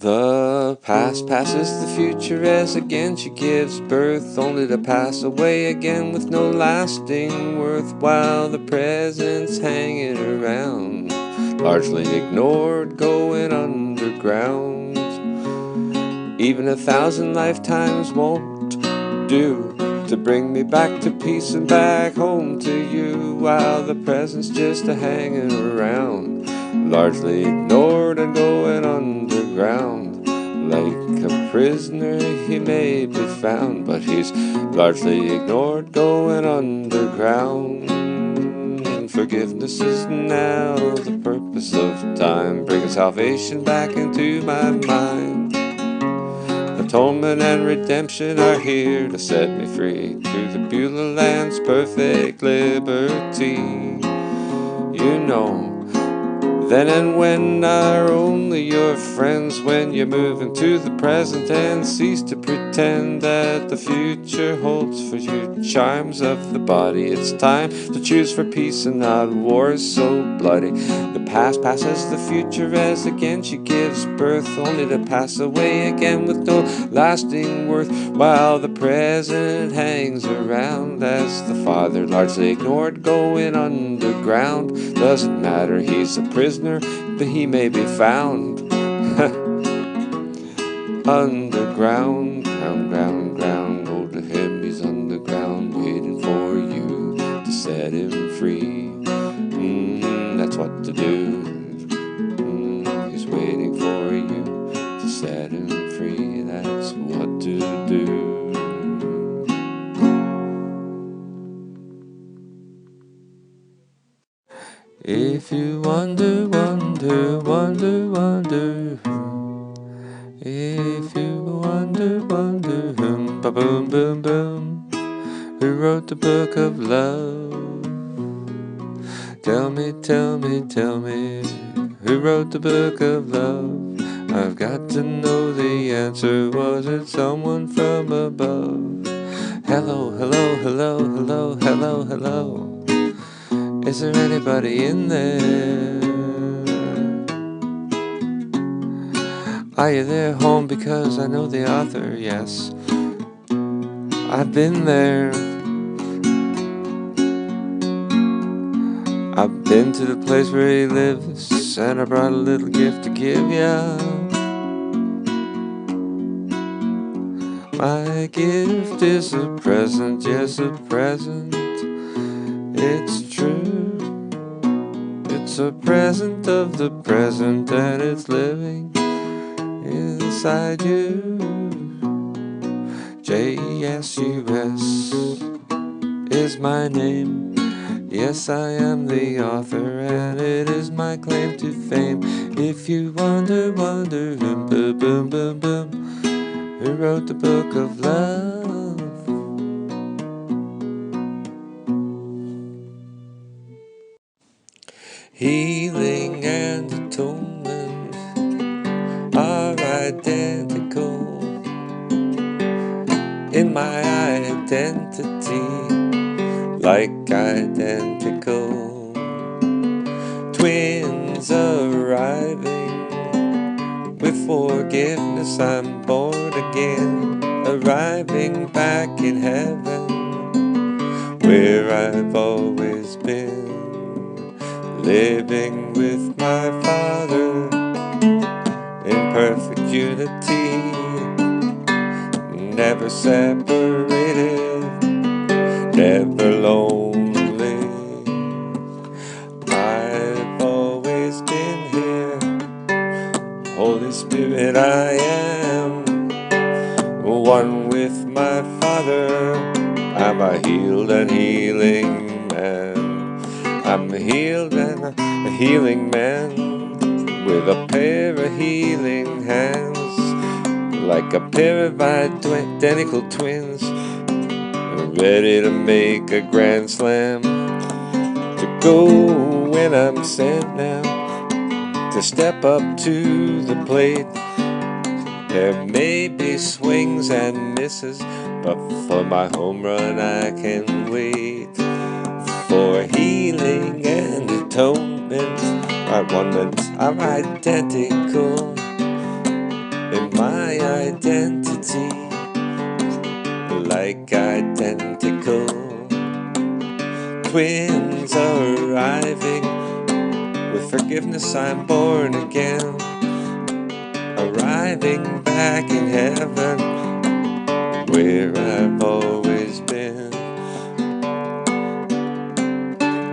The past passes the future as again she gives birth, only to pass away again with no lasting worth, while the present's hanging around, largely ignored, going underground. Even 1,000 lifetimes won't do to bring me back to peace and back home to you, while the present's just a hanging around, largely ignored and going underground. Like a prisoner he may be found, but he's largely ignored, going underground. Forgiveness is now the purpose of time, bringing salvation back into my mind. Atonement and redemption are here to set me free to the Beulah land's perfect liberty. You know, then and when are only your friends, when you move into the present and cease to pretend that the future holds for you charms of the body. It's time to choose for peace and not wars so bloody. The past passes the future as again she gives birth, only to pass away again with no lasting worth, while the present hangs around as the father, largely ignored, going underground. Doesn't matter, he's a prisoner, but he may be found underground, ground. Go to him, he's underground, waiting for you to set him free. That's what to do. He's waiting for you to set him free. That's what to do. If you wonder, if you wonder, ba-boom, boom, boom, who wrote the book of love? Tell me, who wrote the book of love? I've got to know the answer. Was it someone from above? Hello. Is there anybody in there? Are you there home? Because I know the author, yes. I've been there. I've been to the place where he lives, and I brought a little gift to give ya. My gift is a present, yes, a present. It's true. It's a present of the present, and it's living inside you. JSUS is my name. Yes, I am the author, and it is my claim to fame. If you wonder, boom, boom, boom, who wrote the book of love? Healing and atonement are identical in my identity, like identical twins arriving with forgiveness. I'm born again, arriving back in heaven, where I've always been, living with my Father in perfect unity, never separated, never lonely. I've always been here, Holy Spirit, I am one with my Father. I'm a healed and healing man. I'm a healed and a healing man, with a pair of healing hands, like a pair of identical twins, ready to make a grand slam, to go when I'm sent now, to step up to the plate. There may be swings and misses, but for my home run I can wait. For healing and atonement are one that are identical, identity, like identical twins arriving. With forgiveness I'm born again, arriving back in heaven, where I've always been,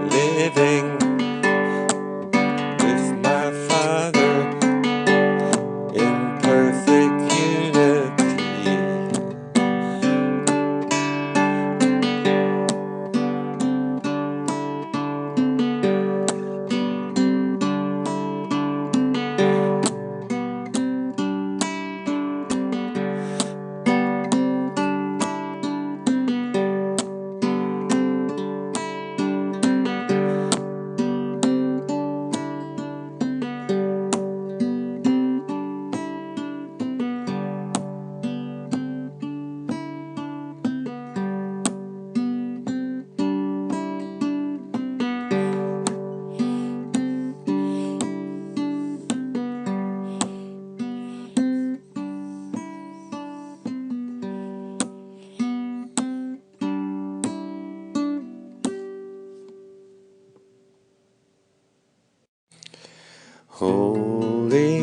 living with my Father in perfect unity. Holy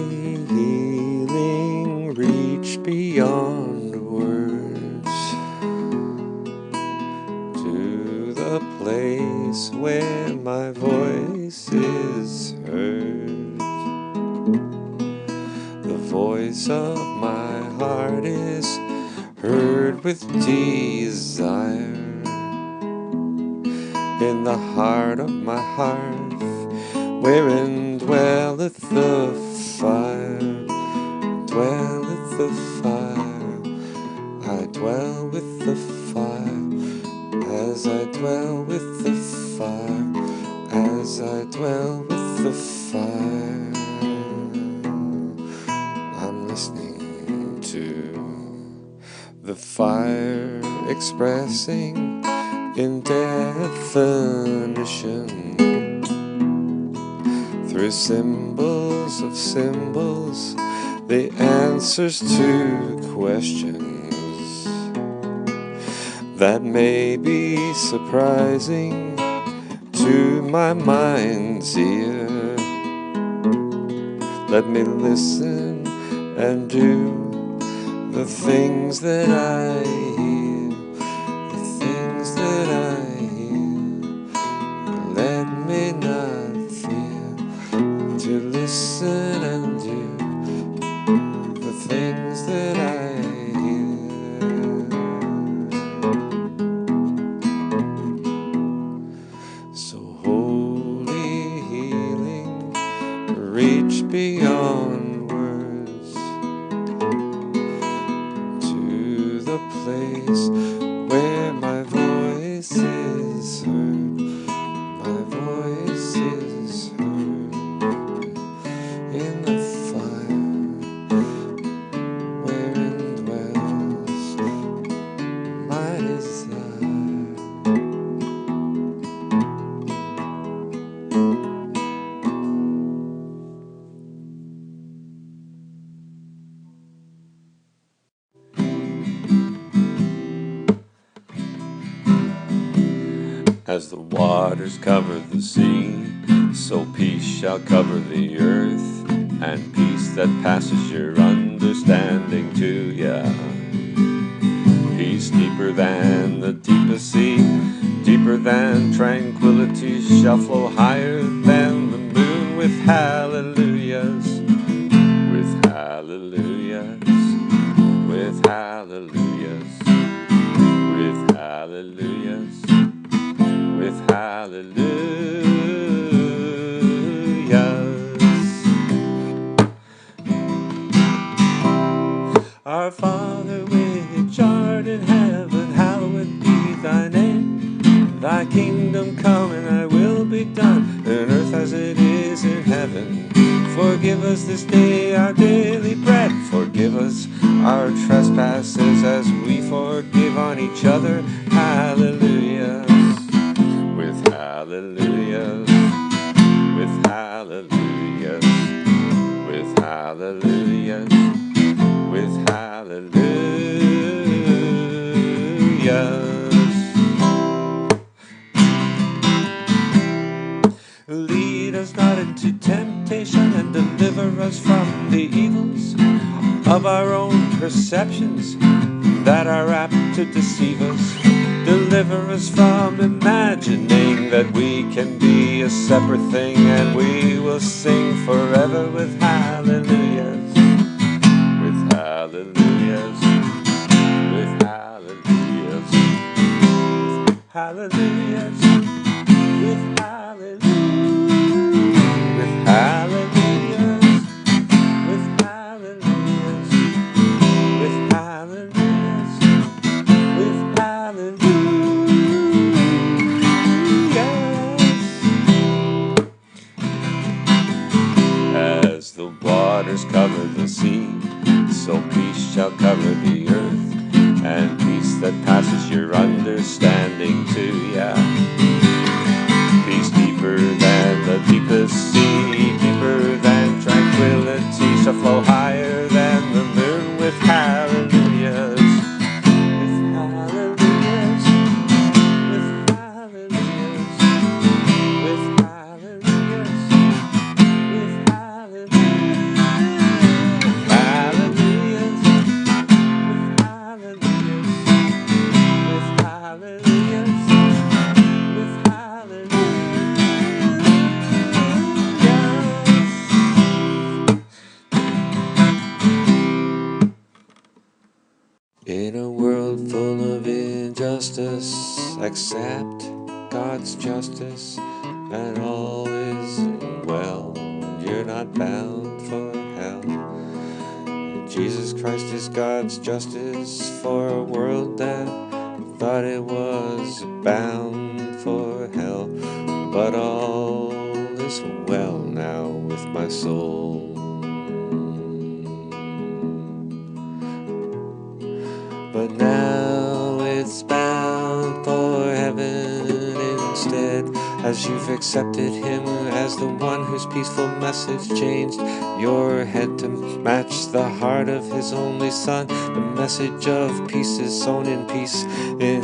healing, reach beyond words to the place where my voice is heard. The voice of my heart is heard with desire. In the heart of my heart, wherein dwelleth the fire, dwelleth the fire. I dwell with the fire, as I dwell with the fire, as I dwell with the fire. I'm listening to the fire expressing in definition, through symbols of symbols, the answers to questions that may be surprising to my mind's ear. Let me listen and do the things that I hear, the things that I hear. Let me not fear to listen and do the things that I hear. So holy healing, reach beyond words to the place where my voice is heard. My voice is heard in the fire, wherein dwells my desire. As the waters cover the sea, so peace shall cover the earth, and peace that passes your understanding too, yeah. Peace deeper than the deepest sea, deeper than tranquility, shall flow higher than the moon with hallelujahs, with hallelujahs, with hallelujahs, with hallelujahs, with hallelujahs. Our Father which art in heaven, hallowed be thy name. Thy kingdom come and thy will be done, on earth as it is in heaven. Forgive us this day our daily bread. Forgive us our trespasses as we forgive on each other. Hallelujah. With hallelujah. With hallelujah. With hallelujah. With hallelujah. Lead us not into temptation and deliver us from the evils of our own perceptions that are apt to deceive us. Deliver us from imagining that we can be a separate thing, and we will sing forever with hallelujahs, with hallelujahs, with hallelujahs, hallelujahs, with hallelujahs, with hallelujahs, with hallelujahs, with hallelujahs, with hallelujahs. As the waters cover the sea, so peace shall cover the earth, and peace that passes your understanding too, yeah. Peace deeper than the deepest sea, deeper than tranquility, shall flow higher than the moon with hallelujahs, with hallelujahs, with hallelujahs, with hallelujahs, with hallelujahs, with hallelujahs, with hallelujahs, with hallelujahs. In a world full of injustice, accept God's justice, and all is well. You're not bound for hell. Jesus Christ is God's justice for a world that thought it was bound for hell. But all is well now with my soul. But now it's bound for heaven instead, as you've accepted him as the one whose peaceful message changed your head to match the heart of his only son. The message of peace is sown in peace, in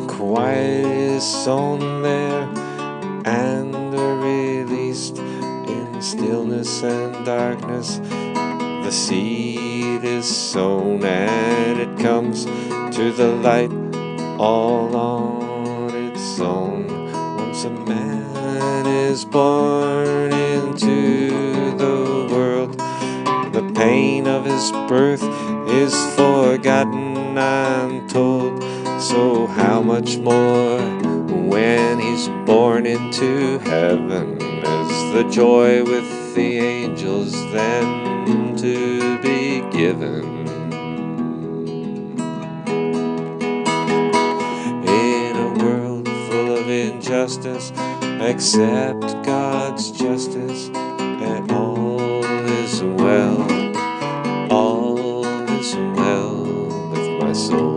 quiet is sown there, and released in stillness and darkness. The seed is sown and it comes to the light all on its own. Once a man is born into the world, the pain of his birth is forgotten, I'm told. So how much more when he's born into heaven is the joy with the angels then to be given. In a world full of injustice, accept God's justice, and all is well, all is well with my soul.